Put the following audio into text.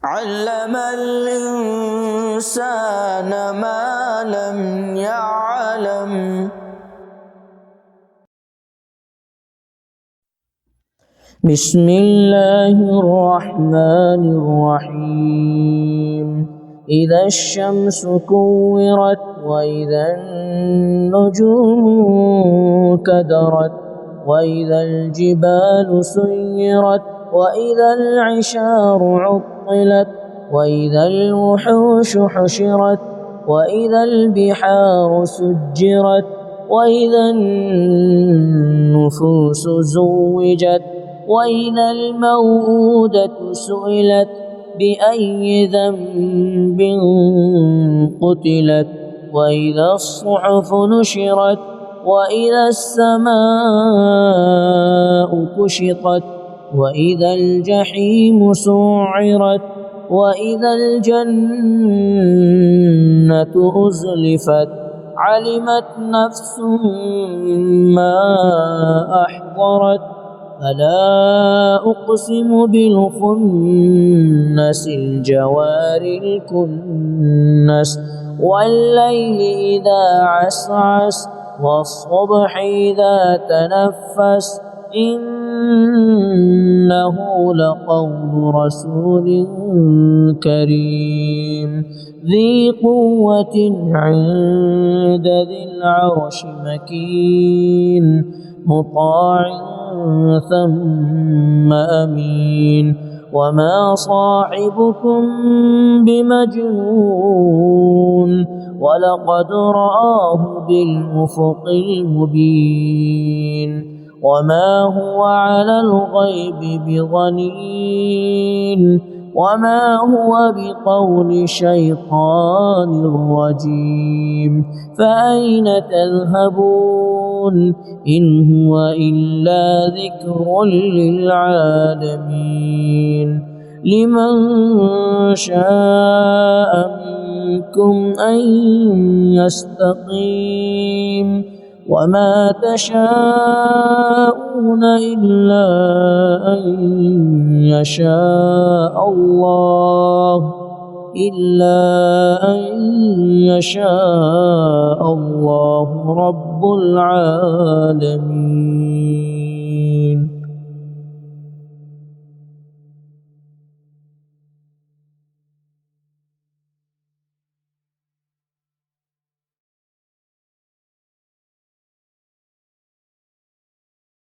علم الإنسان ما لم يعلم. بسم الله الرحمن الرحيم. إذا الشمس كورت وإذا النجوم كدرت وإذا الجبال سيرت وإذا العشار عطلت وإذا الوحوش حشرت وإذا البحار سجرت وإذا النفوس زوجت وإذا الموءودة سئلت بأي ذنب قتلت وإذا الصحف نشرت وإذا السماء كشطت وإذا الجحيم سعرت وإذا الجنة أزلفت علمت نفس ما أحضرت فلا أقسم بالخنس الجوار الكنس والليل إذا عسعس والصبح إذا تنفس إنه لقول رسول كريم ذي قوة عند ذي العرش مكين مطاع ثم أمين وما صاحبكم بمجنون ولقد رآه بالأفق المبين وما هو على الغيب بضنين وما هو بقول شيطان رجيم فأين تذهبون إن هو إلا ذكر للعالمين لمن شاء منكم أن يستقيم وما تشاءون إلا أن يشاء الله رب العالمين.